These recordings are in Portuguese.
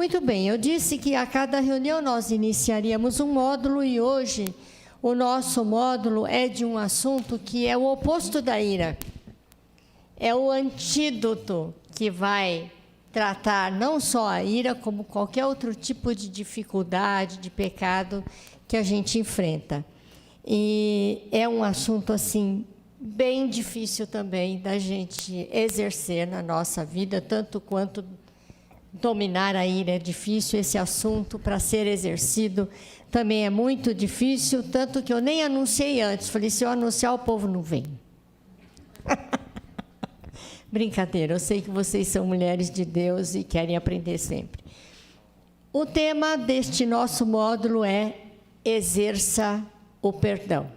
Muito bem, eu disse que a cada reunião nós iniciaríamos um módulo e hoje o nosso módulo é de um assunto que é o oposto da ira. É o antídoto que vai tratar não só a ira, como qualquer outro tipo de dificuldade, de pecado que a gente enfrenta. E é um assunto, assim, bem difícil também da gente exercer na nossa vida, tanto quanto dominar a ira é difícil. Esse assunto, para ser exercido, também é muito difícil, tanto que eu nem anunciei antes. Falei, se eu anunciar, o povo não vem. Brincadeira, eu sei que vocês são mulheres de Deus e querem aprender sempre. O tema deste nosso módulo é exerça o perdão.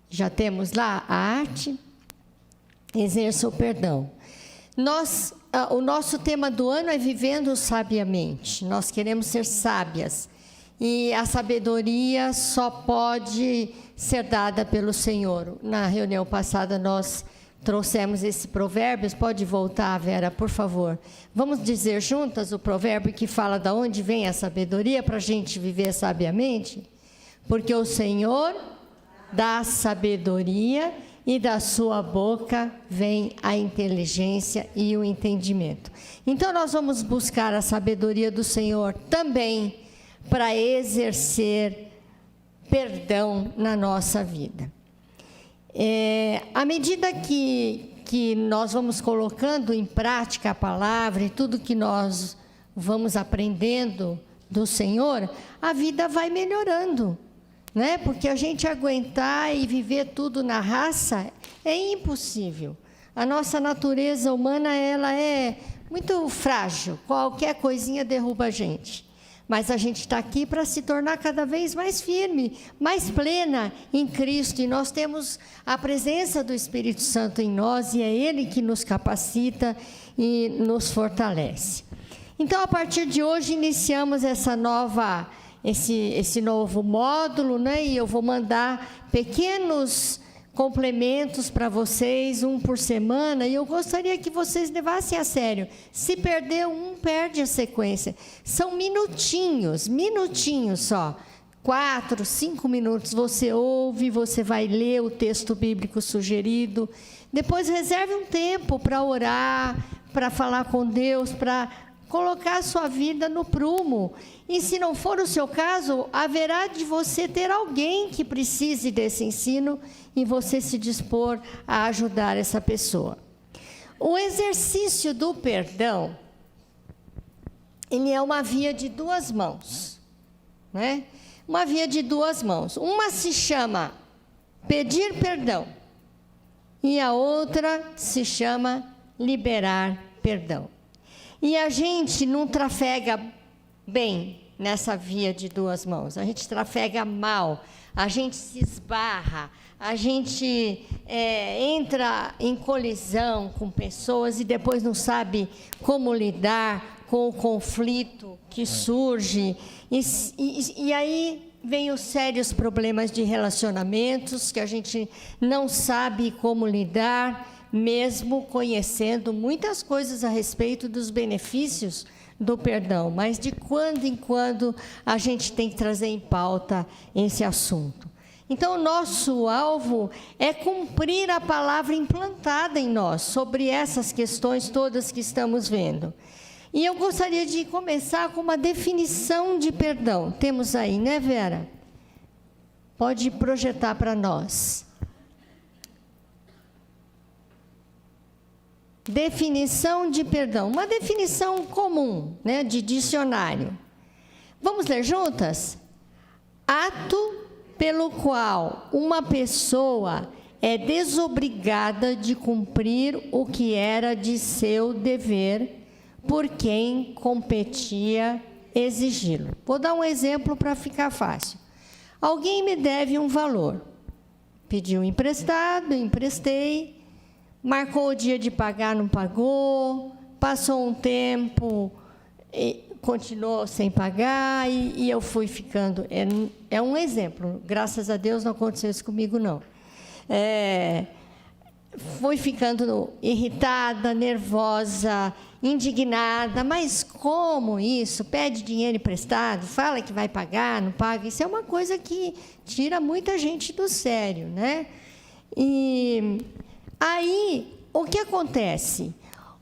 Já temos lá a arte? Exerça o perdão. O nosso tema do ano é vivendo sabiamente. Nós queremos ser sábias. E a sabedoria só pode ser dada pelo Senhor. Na reunião passada nós trouxemos esse provérbio. Pode voltar, Vera, por favor. Vamos dizer juntas o provérbio que fala de onde vem a sabedoria para a gente viver sabiamente? Porque o Senhor dá sabedoria e da sua boca vem a inteligência e o entendimento. Então, nós vamos buscar a sabedoria do Senhor também para exercer perdão na nossa vida. À medida que nós vamos colocando em prática a palavra e tudo que nós vamos aprendendo do Senhor, a vida vai melhorando. Né? Porque a gente aguentar e viver tudo na raça é impossível. A nossa natureza humana ela é muito frágil, qualquer coisinha derruba a gente. Mas a gente está aqui para se tornar cada vez mais firme, mais plena em Cristo. E nós temos a presença do Espírito Santo em nós e é Ele que nos capacita e nos fortalece. Então, a partir de hoje, iniciamos esse novo módulo, né? E eu vou mandar pequenos complementos para vocês, um por semana, e eu gostaria que vocês levassem a sério. Se perder um, perde a sequência. São minutinhos só. 4, 5 minutos, você ouve, você vai ler o texto bíblico sugerido, depois reserve um tempo para orar, para falar com Deus, para colocar a sua vida no prumo. E se não for o seu caso, haverá de você ter alguém que precise desse ensino e você se dispor a ajudar essa pessoa. O exercício do perdão, ele é uma via de duas mãos, né? Uma via de duas mãos. Uma se chama pedir perdão e a outra se chama liberar perdão. E a gente não trafega bem nessa via de duas mãos. A gente trafega mal, a gente se esbarra, a gente entra em colisão com pessoas e depois não sabe como lidar com o conflito que surge. E aí vem os sérios problemas de relacionamentos que a gente não sabe como lidar, mesmo conhecendo muitas coisas a respeito dos benefícios do perdão, mas de quando em quando a gente tem que trazer em pauta esse assunto. Então, o nosso alvo é cumprir a palavra implantada em nós, sobre essas questões todas que estamos vendo. E eu gostaria de começar com uma definição de perdão. Temos aí, né, Vera? Pode projetar para nós. Definição de perdão, uma definição comum, né, de dicionário. Vamos ler juntas? Ato pelo qual uma pessoa é desobrigada de cumprir o que era de seu dever por quem competia exigi-lo. Vou dar um exemplo para ficar fácil. Alguém me deve um valor. Pediu emprestado, emprestei. Marcou o dia de pagar, não pagou, passou um tempo, continuou sem pagar e eu fui ficando. É um exemplo, graças a Deus não aconteceu isso comigo, não. fui ficando irritada, nervosa, indignada. Mas como isso? Pede dinheiro emprestado, fala que vai pagar, não paga. Isso é uma coisa que tira muita gente do sério, né? E aí, o que acontece?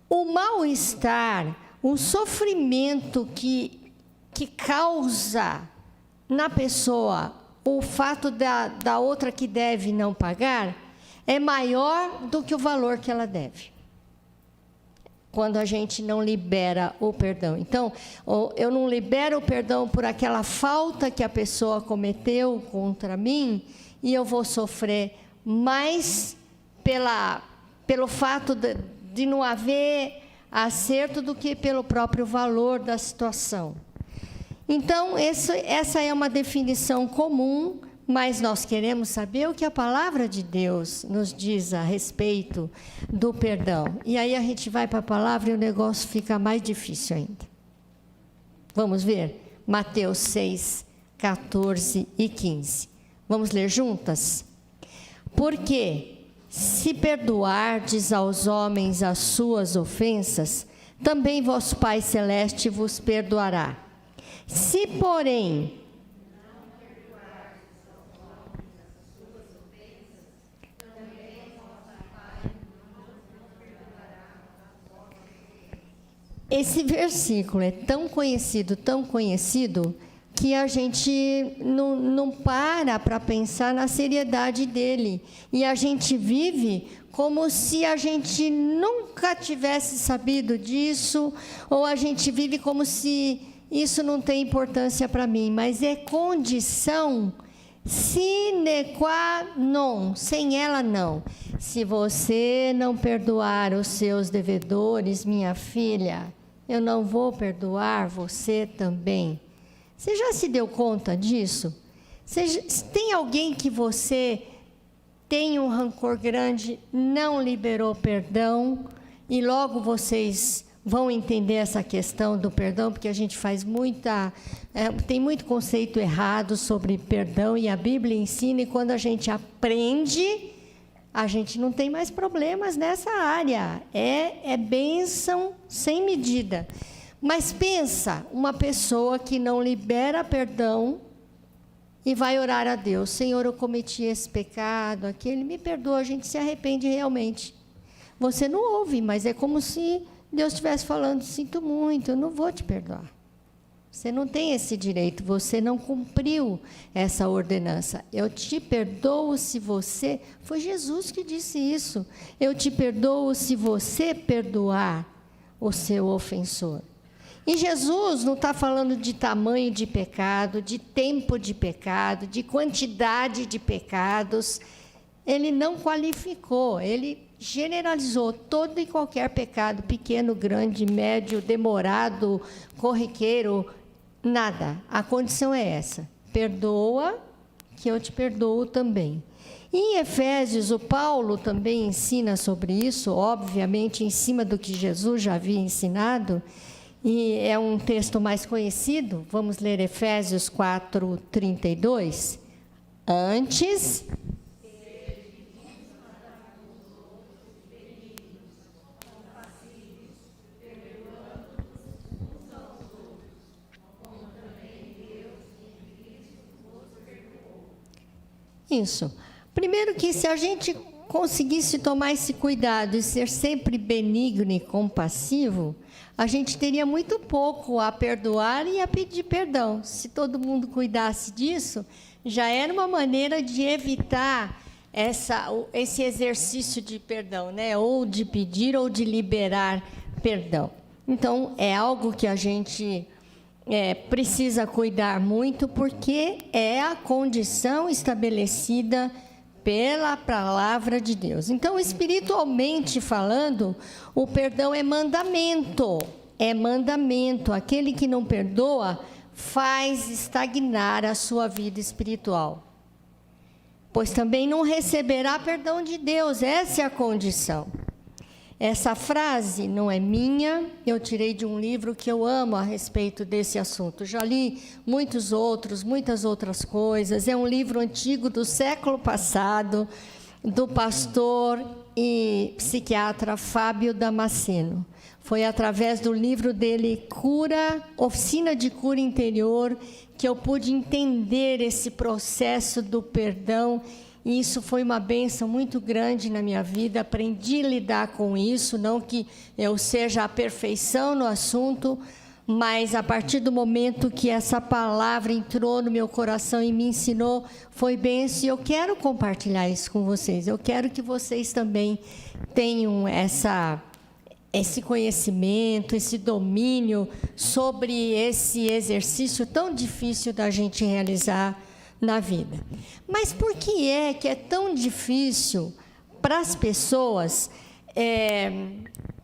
O mal-estar, o sofrimento que causa na pessoa o fato da outra que deve não pagar é maior do que o valor que ela deve, quando a gente não libera o perdão. Então, eu não libero o perdão por aquela falta que a pessoa cometeu contra mim, e eu vou sofrer mais pelo fato de não haver acerto do que pelo próprio valor da situação. Então, essa é uma definição comum, mas nós queremos saber o que a palavra de Deus nos diz a respeito do perdão. E aí a gente vai para a palavra e o negócio fica mais difícil ainda. Vamos ver? Mateus 6, 14 e 15. Vamos ler juntas? Porque se perdoardes aos homens as suas ofensas, também vosso Pai Celeste vos perdoará. Se, porém, esse versículo é tão conhecido, que a gente não para pensar na seriedade dele. E a gente vive como se a gente nunca tivesse sabido disso, ou a gente vive como se isso não tem importância para mim, mas é condição sine qua non, sem ela não. Se você não perdoar os seus devedores, minha filha, eu não vou perdoar você também. Você já se deu conta disso? Tem alguém que você tem um rancor grande, não liberou perdão, e logo vocês vão entender essa questão do perdão, porque a gente faz tem muito conceito errado sobre perdão, e a Bíblia ensina, e quando a gente aprende, a gente não tem mais problemas nessa área. É bênção sem medida. Mas pensa, uma pessoa que não libera perdão e vai orar a Deus: Senhor, eu cometi esse pecado, aquele, me perdoa. A gente se arrepende realmente. Você não ouve, mas é como se Deus estivesse falando: sinto muito, eu não vou te perdoar. Você não tem esse direito, você não cumpriu essa ordenança. Eu te perdoo se você... Foi Jesus que disse isso. Eu te perdoo se você perdoar o seu ofensor. E Jesus não está falando de tamanho de pecado, de tempo de pecado, de quantidade de pecados. Ele não qualificou, ele generalizou todo e qualquer pecado, pequeno, grande, médio, demorado, corriqueiro, nada. A condição é essa: perdoa, que eu te perdoo também. Em Efésios, o Paulo também ensina sobre isso, obviamente em cima do que Jesus já havia ensinado, e é um texto mais conhecido. Vamos ler Efésios 4, 32. Antes... Isso. Primeiro que se a gente conseguisse tomar esse cuidado e ser sempre benigno e compassivo, a gente teria muito pouco a perdoar e a pedir perdão. Se todo mundo cuidasse disso, já era uma maneira de evitar esse exercício de perdão, né? Ou de pedir ou de liberar perdão. Então, é algo que a gente precisa cuidar muito, porque é a condição estabelecida pela palavra de Deus. Então, espiritualmente falando, o perdão é mandamento. É mandamento. Aquele que não perdoa faz estagnar a sua vida espiritual. Pois também não receberá perdão de Deus. Essa é a condição. Essa frase não é minha, eu tirei de um livro que eu amo a respeito desse assunto. Já li muitas outras coisas. É um livro antigo do século passado, do pastor e psiquiatra Fábio Damasceno. Foi através do livro dele, Oficina de Cura Interior, que eu pude entender esse processo do perdão. E isso foi uma bênção muito grande na minha vida. Aprendi a lidar com isso, não que eu seja a perfeição no assunto, mas a partir do momento que essa palavra entrou no meu coração e me ensinou, foi bênção. E eu quero compartilhar isso com vocês. Eu quero que vocês também tenham esse conhecimento, esse domínio sobre esse exercício tão difícil da gente realizar na vida. Mas por que é tão difícil para as pessoas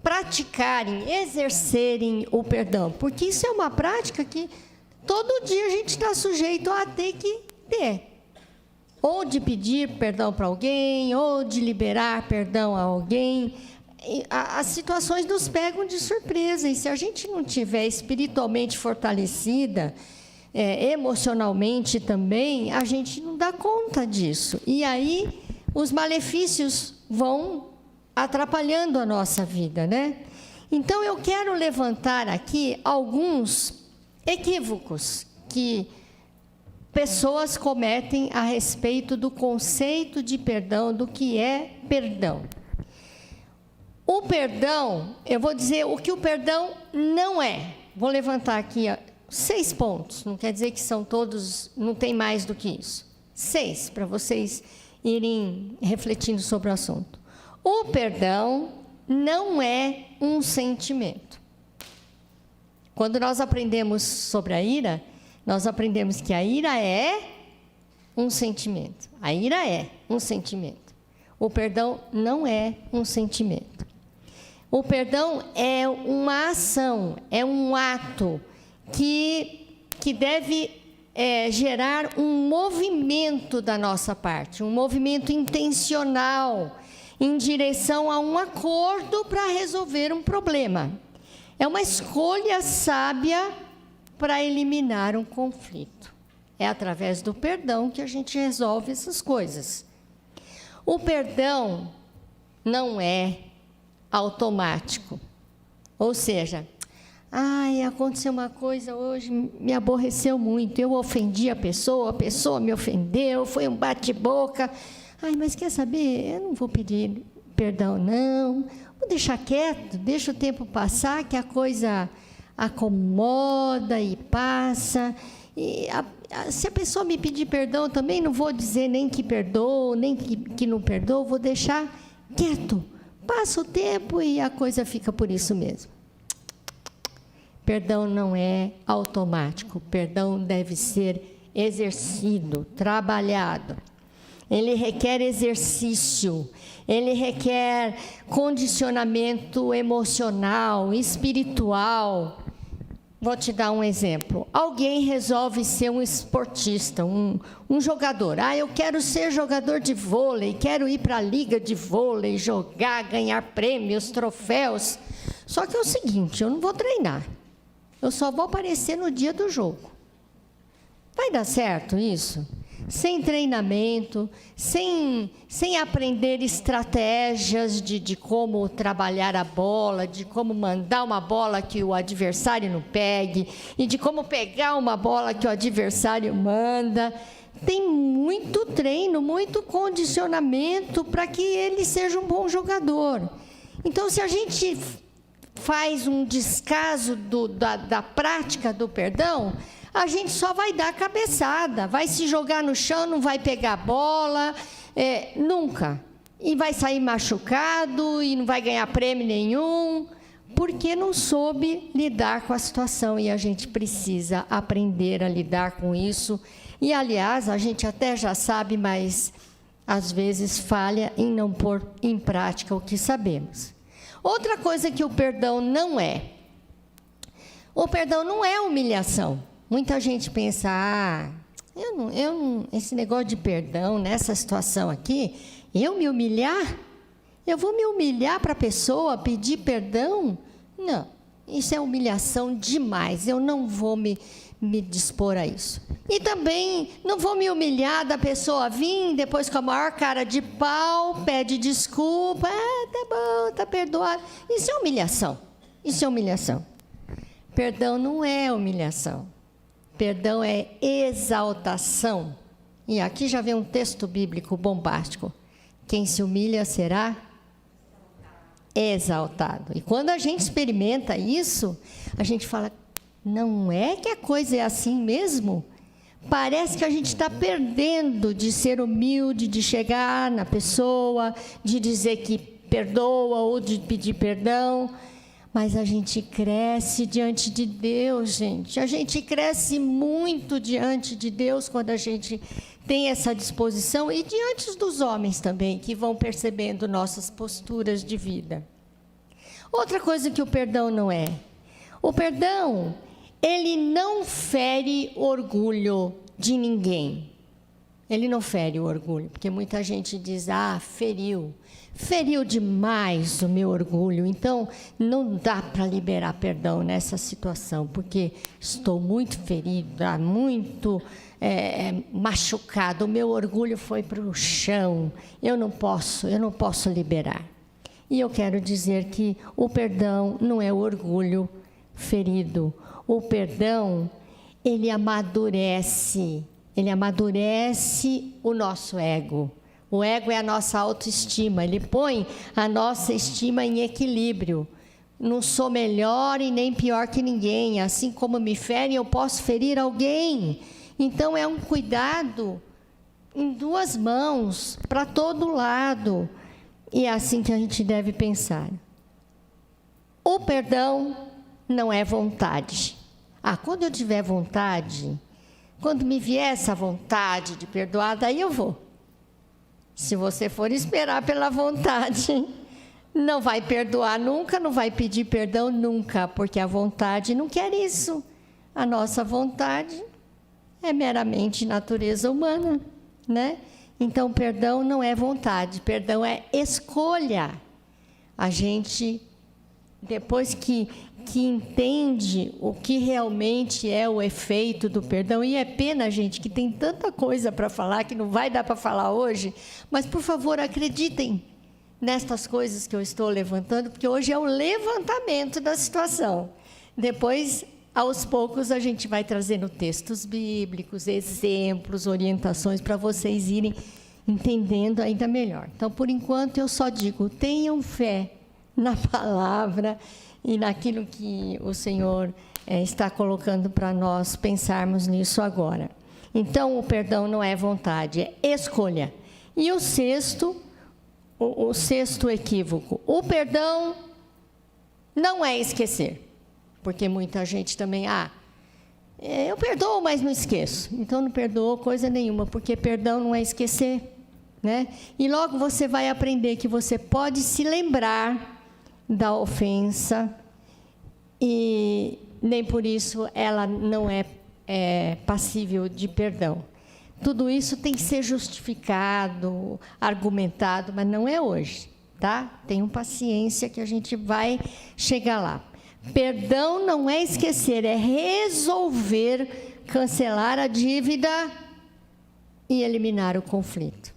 praticarem, exercerem o perdão? Porque isso é uma prática que todo dia a gente está sujeito a ter que ter. Ou de pedir perdão para alguém, ou de liberar perdão a alguém. As situações nos pegam de surpresa, e se a gente não tiver espiritualmente fortalecida, emocionalmente também, a gente não dá conta disso. E aí os malefícios vão atrapalhando a nossa vida, né? Então eu quero levantar aqui alguns equívocos que pessoas cometem a respeito do conceito de perdão, do que é perdão. O perdão, eu vou dizer o que o perdão não é. Vou levantar aqui 6 pontos, não quer dizer que são todos, não tem mais do que isso. 6, para vocês irem refletindo sobre o assunto. O perdão não é um sentimento. Quando nós aprendemos sobre a ira, nós aprendemos que a ira é um sentimento. A ira é um sentimento. O perdão não é um sentimento. O perdão é uma ação, é um ato que deve gerar um movimento da nossa parte, um movimento intencional em direção a um acordo para resolver um problema. É uma escolha sábia para eliminar um conflito. É através do perdão que a gente resolve essas coisas. O perdão não é automático. Ou seja, aconteceu uma coisa hoje, me aborreceu muito, eu ofendi a pessoa me ofendeu, foi um bate-boca. Mas quer saber? Eu não vou pedir perdão, não. Vou deixar quieto, deixa o tempo passar, que a coisa acomoda e passa. E se a pessoa me pedir perdão, também não vou dizer nem que perdoou, nem que não perdoou, vou deixar quieto. Passa o tempo e a coisa fica por isso mesmo. Perdão não é automático. Perdão deve ser exercido, trabalhado. Ele requer exercício, ele requer condicionamento emocional, espiritual. Vou te dar um exemplo. Alguém resolve ser um esportista, um jogador. Eu quero ser jogador de vôlei, quero ir para a liga de vôlei, jogar, ganhar prêmios, troféus. Só que é o seguinte, eu não vou treinar. Eu só vou aparecer no dia do jogo. Vai dar certo isso? Sem treinamento, sem aprender estratégias de como trabalhar a bola, de como mandar uma bola que o adversário não pegue, e de como pegar uma bola que o adversário manda. Tem muito treino, muito condicionamento para que ele seja um bom jogador. Então, se a gente faz um descaso da prática do perdão, a gente só vai dar cabeçada, vai se jogar no chão, não vai pegar a bola, nunca. E vai sair machucado e não vai ganhar prêmio nenhum, porque não soube lidar com a situação. E a gente precisa aprender a lidar com isso. E, aliás, a gente até já sabe, mas às vezes falha em não pôr em prática o que sabemos. Outra coisa que o perdão não é. O perdão não é humilhação. Muita gente pensa, esse negócio de perdão, nessa situação aqui, eu me humilhar? Eu vou me humilhar para a pessoa, pedir perdão? Não, isso é humilhação demais, eu não vou me me dispor a isso. E também não vou me humilhar da pessoa vir, depois com a maior cara de pau, pede desculpa, tá bom, tá perdoado. Isso é humilhação. Isso é humilhação. Perdão não é humilhação. Perdão é exaltação. E aqui já vem um texto bíblico bombástico. Quem se humilha será exaltado. E quando a gente experimenta isso, a gente fala, não é que a coisa é assim mesmo? Parece que a gente está perdendo de ser humilde, de chegar na pessoa, de dizer que perdoa ou de pedir perdão. Mas a gente cresce diante de Deus, gente. A gente cresce muito diante de Deus quando a gente tem essa disposição e diante dos homens também, que vão percebendo nossas posturas de vida. Outra coisa que o perdão não é. O perdão, ele não fere orgulho de ninguém. Ele não fere o orgulho, porque muita gente diz, feriu demais o meu orgulho, então não dá para liberar perdão nessa situação, porque estou muito ferida, muito machucado, o meu orgulho foi para o chão, eu não posso liberar. E eu quero dizer que o perdão não é o orgulho ferido, o perdão, ele amadurece o nosso ego. O ego é a nossa autoestima, ele põe a nossa estima em equilíbrio. Não sou melhor e nem pior que ninguém, assim como me ferem, eu posso ferir alguém. Então é um cuidado em duas mãos, para todo lado. E é assim que a gente deve pensar. O perdão não é vontade. Quando eu tiver vontade, quando me vier essa vontade de perdoar, daí eu vou. Se você for esperar pela vontade, não vai perdoar nunca, não vai pedir perdão nunca, porque a vontade não quer isso. A nossa vontade é meramente natureza humana, né? Então, perdão não é vontade, perdão é escolha. A gente, depois que entende o que realmente é o efeito do perdão, e é pena, gente, que tem tanta coisa para falar, que não vai dar para falar hoje, mas, por favor, acreditem nestas coisas que eu estou levantando, porque hoje é o levantamento da situação. Depois, aos poucos, a gente vai trazendo textos bíblicos, exemplos, orientações, para vocês irem entendendo ainda melhor. Então, por enquanto, eu só digo, tenham fé na palavra e naquilo que o Senhor está colocando para nós pensarmos nisso agora. Então, o perdão não é vontade, é escolha. E o sexto equívoco, o perdão não é esquecer. Porque muita gente também, eu perdoo, mas não esqueço. Então, não perdoou coisa nenhuma, porque perdão não é esquecer, né? E logo você vai aprender que você pode se lembrar da ofensa, e nem por isso ela não é passível de perdão. Tudo isso tem que ser justificado, argumentado, mas não é hoje, tá? Tenham paciência que a gente vai chegar lá. Perdão não é esquecer, é resolver, cancelar a dívida e eliminar o conflito.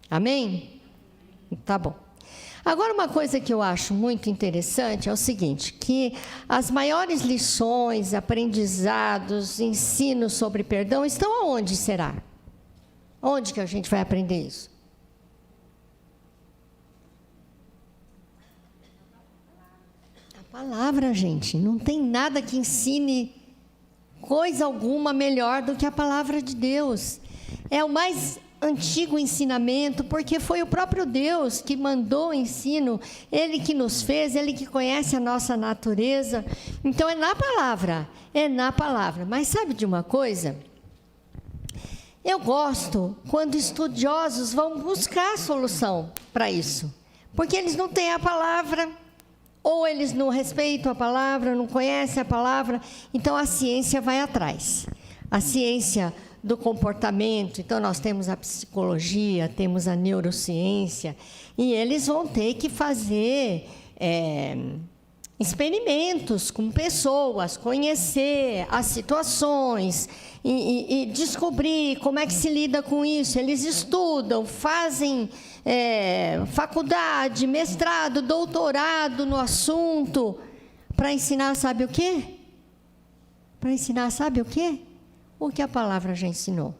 Amém? Tá bom. Agora, uma coisa que eu acho muito interessante é o seguinte, que as maiores lições, aprendizados, ensinos sobre perdão estão aonde será? Onde que a gente vai aprender isso? A palavra, gente. Não tem nada que ensine coisa alguma melhor do que a palavra de Deus. É o mais antigo ensinamento, porque foi o próprio Deus que mandou o ensino, Ele que nos fez, Ele que conhece a nossa natureza. Então, é na palavra. Mas sabe de uma coisa? Eu gosto quando estudiosos vão buscar a solução para isso, porque eles não têm a palavra, ou eles não respeitam a palavra, não conhecem a palavra, então a ciência vai atrás. A ciência do comportamento, então nós temos a psicologia, temos a neurociência, e eles vão ter que fazer experimentos com pessoas, conhecer as situações e descobrir como é que se lida com isso. Eles estudam, fazem faculdade, mestrado, doutorado no assunto, para ensinar, sabe o quê? Para ensinar, sabe o quê? O que a palavra já ensinou.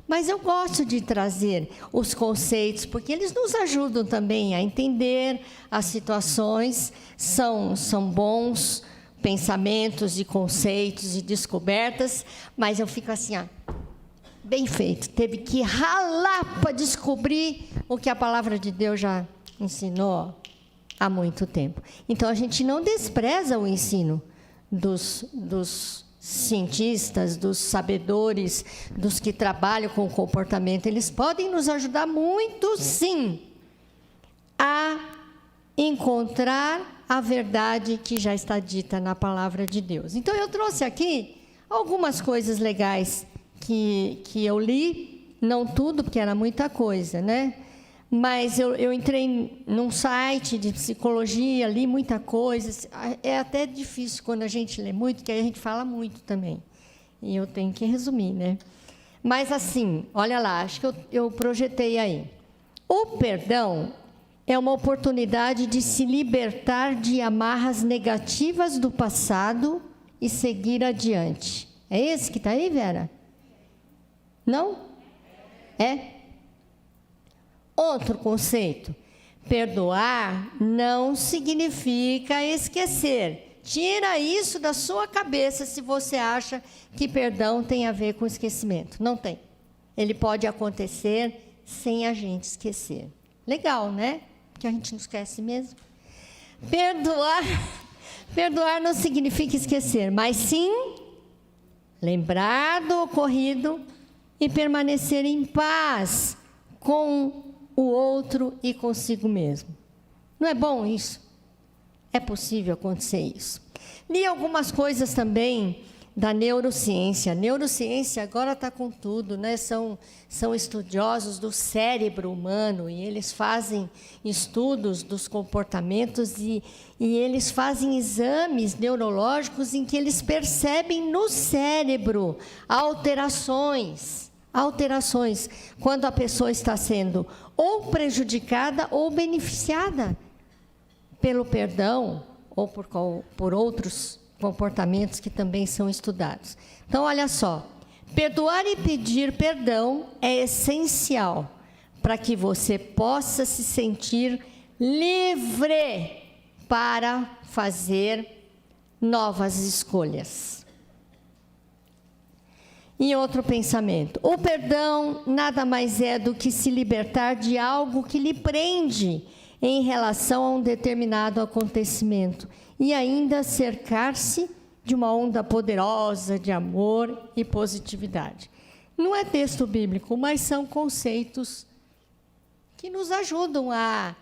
Mas eu gosto de trazer os conceitos, porque eles nos ajudam também a entender as situações, são bons pensamentos e conceitos e descobertas, mas eu fico assim, bem feito. Teve que ralar para descobrir o que a palavra de Deus já ensinou há muito tempo. Então, a gente não despreza o ensino dos cientistas, dos sabedores, dos que trabalham com o comportamento. Eles podem nos ajudar muito, sim, a encontrar a verdade que já está dita na palavra de Deus. Então, eu trouxe aqui algumas coisas legais que eu li, não tudo, porque era muita coisa, né? Mas eu entrei num site de psicologia, li muita coisa. É até difícil quando a gente lê muito, porque a gente fala muito também. E eu tenho que resumir, né? Mas assim, olha lá, acho que eu projetei aí. O perdão é uma oportunidade de se libertar de amarras negativas do passado e seguir adiante. É esse que está aí, Vera? Não? É? Outro conceito, perdoar não significa esquecer. Tira isso da sua cabeça se você acha que perdão tem a ver com esquecimento. Não tem. Ele pode acontecer sem a gente esquecer. Legal, né? Porque a gente não esquece mesmo. Perdoar não significa esquecer, mas sim lembrar do ocorrido e permanecer em paz com o outro e consigo mesmo. Não é bom isso? É possível acontecer isso. Li algumas coisas também da neurociência. A neurociência agora está com tudo, né? São estudiosos do cérebro humano e eles fazem estudos dos comportamentos e eles fazem exames neurológicos em que eles percebem no cérebro alterações, quando a pessoa está sendo ou prejudicada ou beneficiada pelo perdão ou por outros comportamentos que também são estudados. Então, olha só, perdoar e pedir perdão é essencial para que você possa se sentir livre para fazer novas escolhas. E outro pensamento, o perdão nada mais é do que se libertar de algo que lhe prende em relação a um determinado acontecimento e ainda cercar-se de uma onda poderosa de amor e positividade. Não é texto bíblico, mas são conceitos que nos ajudam a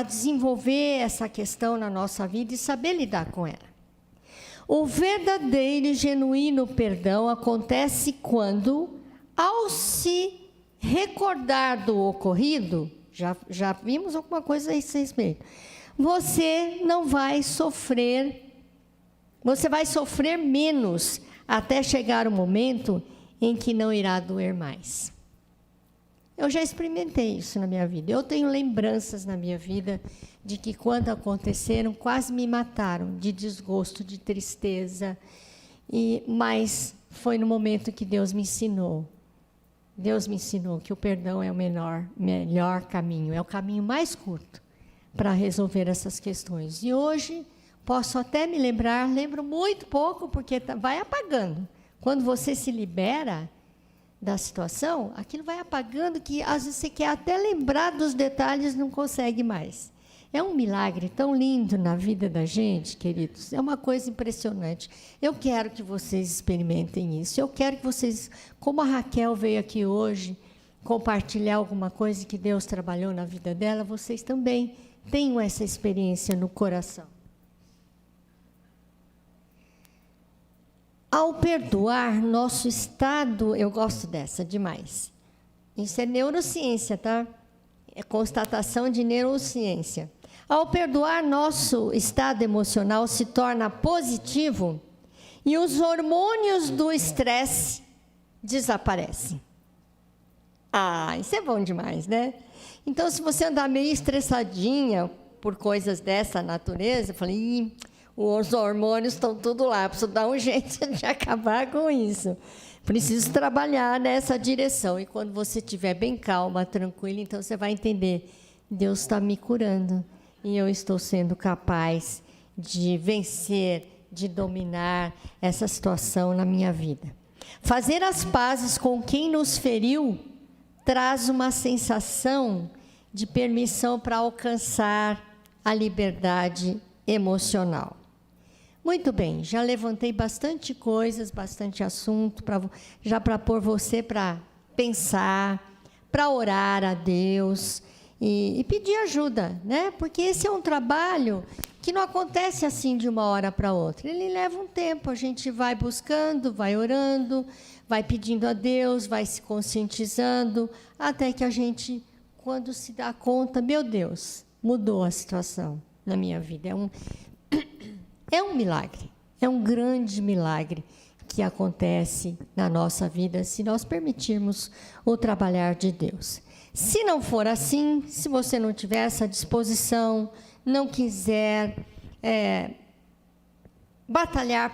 desenvolver essa questão na nossa vida e saber lidar com ela. O verdadeiro e genuíno perdão acontece quando, ao se recordar do ocorrido, já vimos alguma coisa a esse respeito, você vai sofrer menos até chegar o momento em que não irá doer mais. Eu já experimentei isso na minha vida. Eu tenho lembranças na minha vida de que, quando aconteceram, quase me mataram de desgosto, de tristeza. Mas foi no momento que Deus me ensinou. Deus me ensinou que o perdão é o melhor caminho, é o caminho mais curto para resolver essas questões. E hoje, posso até me lembro muito pouco, porque vai apagando. Quando você se libera da situação, aquilo vai apagando, que às vezes você quer até lembrar dos detalhes, não consegue mais. É um milagre tão lindo na vida da gente, queridos. É uma coisa impressionante. Eu quero que vocês experimentem isso. Eu quero que vocês, como a Raquel veio aqui hoje, compartilhar alguma coisa que Deus trabalhou na vida dela, vocês também tenham essa experiência no coração. Ao perdoar, nosso estado, eu gosto dessa demais. Isso é neurociência, tá? É constatação de neurociência. Ao perdoar, nosso estado emocional se torna positivo e os hormônios do estresse desaparecem. Ah, isso é bom demais, né? Então, se você andar meio estressadinha por coisas dessa natureza, eu falei, os hormônios estão tudo lá, preciso dar um jeito de acabar com isso. Preciso trabalhar nessa direção. E quando você estiver bem calma, tranquila, então você vai entender, Deus está me curando. E eu estou sendo capaz de vencer, de dominar essa situação na minha vida. Fazer as pazes com quem nos feriu traz uma sensação de permissão para alcançar a liberdade emocional. Muito bem, já levantei bastante coisas, bastante assunto, já para pôr você para pensar, para orar a Deus e pedir ajuda, né? Porque esse é um trabalho que não acontece assim de uma hora para outra. Ele leva um tempo, a gente vai buscando, vai orando, vai pedindo a Deus, vai se conscientizando, até que a gente, quando se dá conta, meu Deus, mudou a situação na minha vida. É um milagre, é um grande milagre que acontece na nossa vida, se nós permitirmos o trabalhar de Deus. Se não for assim, se você não tiver essa disposição, não quiser batalhar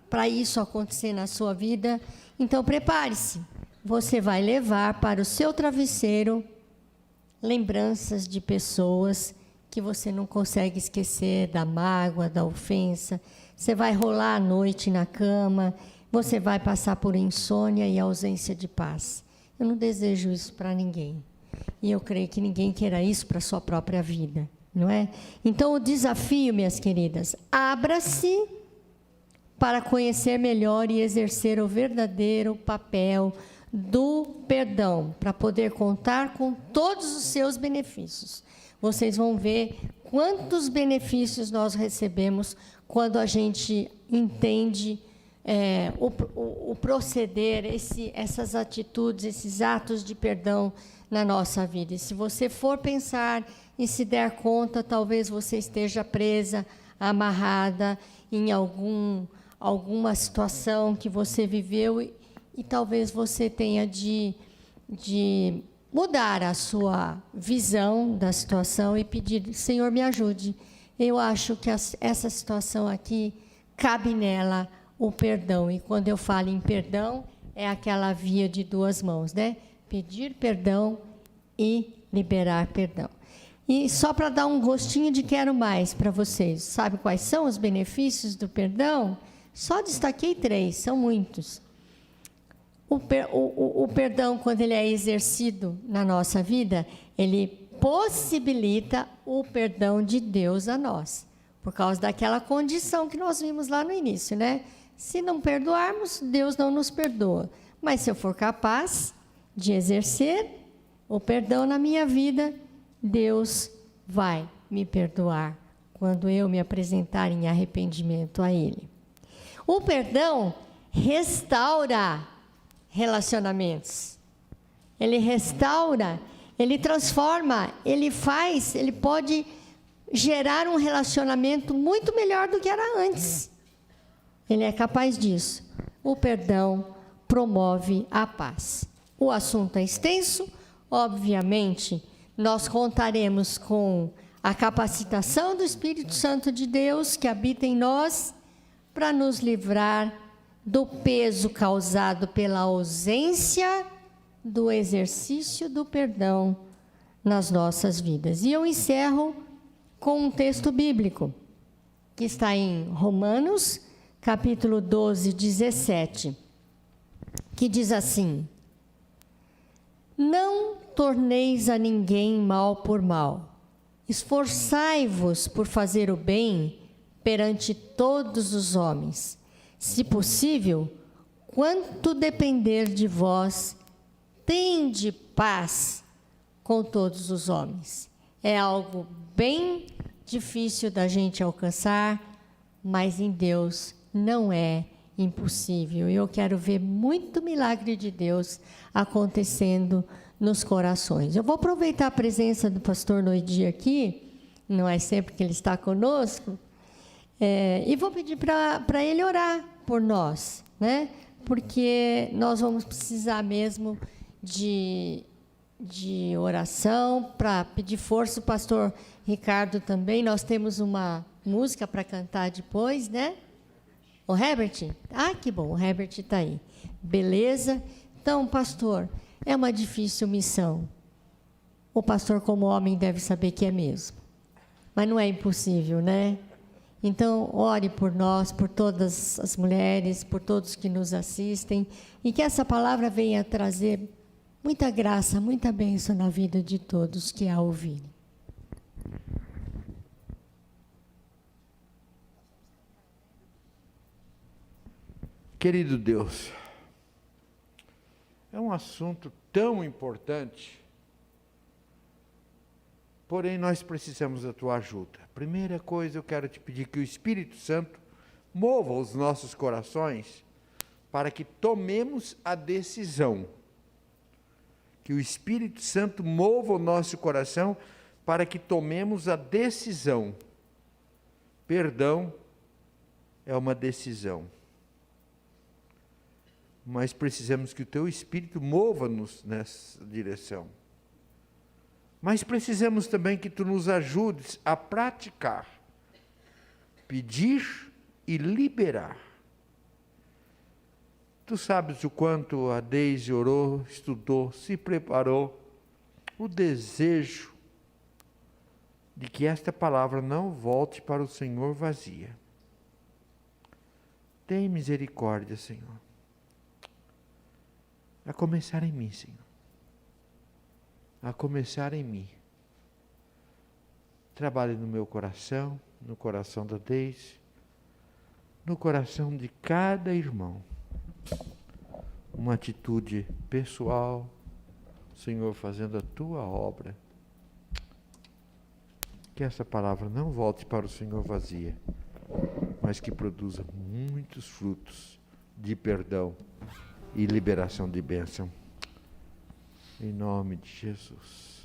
para isso acontecer na sua vida, então prepare-se. Você vai levar para o seu travesseiro lembranças de pessoas que você não consegue esquecer, da mágoa, da ofensa. Você vai rolar à noite na cama, você vai passar por insônia e ausência de paz. Eu não desejo isso para ninguém. E eu creio que ninguém queira isso para a sua própria vida, não é? Então, o desafio, minhas queridas, abra-se para conhecer melhor e exercer o verdadeiro papel do perdão, para poder contar com todos os seus benefícios. Vocês vão ver quantos benefícios nós recebemos quando a gente entende o proceder, essas atitudes, esses atos de perdão na nossa vida. E se você for pensar e se der conta, talvez você esteja presa, amarrada em alguma situação que você viveu e talvez você tenha de mudar a sua visão da situação e pedir, Senhor, me ajude. Eu acho que essa situação aqui, cabe nela o perdão. E quando eu falo em perdão, é aquela via de duas mãos, né? Pedir perdão e liberar perdão. E só para dar um gostinho de quero mais para vocês, sabe quais são os benefícios do perdão? Só destaquei 3, são muitos. O perdão, quando ele é exercido na nossa vida, ele possibilita o perdão de Deus a nós, por causa daquela condição que nós vimos lá no início, né? Se não perdoarmos, Deus não nos perdoa. Mas se eu for capaz de exercer o perdão na minha vida, Deus vai me perdoar quando eu me apresentar em arrependimento a Ele. O perdão restaura relacionamentos. Ele restaura, ele transforma, ele pode gerar um relacionamento muito melhor do que era antes. Ele é capaz disso. O perdão promove a paz. O assunto é extenso, obviamente, nós contaremos com a capacitação do Espírito Santo de Deus que habita em nós para nos livrar do peso causado pela ausência do exercício do perdão nas nossas vidas. E eu encerro com um texto bíblico, que está em Romanos, capítulo 12, 17, que diz assim: não torneis a ninguém mal por mal, esforçai-vos por fazer o bem perante todos os homens. Se possível, quanto depender de vós, tende paz com todos os homens. É algo bem difícil da gente alcançar, mas em Deus não é impossível. Eu quero ver muito milagre de Deus acontecendo nos corações. Eu vou aproveitar a presença do pastor Noidi aqui não é sempre que ele está conosco. E vou pedir para ele orar por nós, né? Porque nós vamos precisar mesmo de oração, para pedir força. O pastor Ricardo também. Nós temos uma música para cantar depois, né? O Herbert? Ah, que bom, o Herbert está aí. Beleza? Então, pastor, é uma difícil missão. O pastor, como homem, deve saber que é mesmo. Mas não é impossível, né? Então, ore por nós, por todas as mulheres, por todos que nos assistem, e que essa palavra venha trazer muita graça, muita bênção na vida de todos que a ouvirem. Querido Deus, é um assunto tão importante, porém nós precisamos da tua ajuda. Primeira coisa, eu quero te pedir que o Espírito Santo mova os nossos corações para que tomemos a decisão. Que o Espírito Santo mova o nosso coração para que tomemos a decisão. Perdão é uma decisão. Mas precisamos que o teu Espírito mova-nos nessa direção. Mas precisamos também que tu nos ajudes a praticar, pedir e liberar. Tu sabes o quanto a Deise orou, estudou, se preparou, o desejo de que esta palavra não volte para o Senhor vazia. Tem misericórdia, Senhor. A começar em mim, Senhor. A começar em mim. Trabalhe no meu coração, no coração da Deise, no coração de cada irmão. Uma atitude pessoal, Senhor, fazendo a tua obra. Que essa palavra não volte para o Senhor vazia, mas que produza muitos frutos de perdão e liberação de bênção. Em nome de Jesus.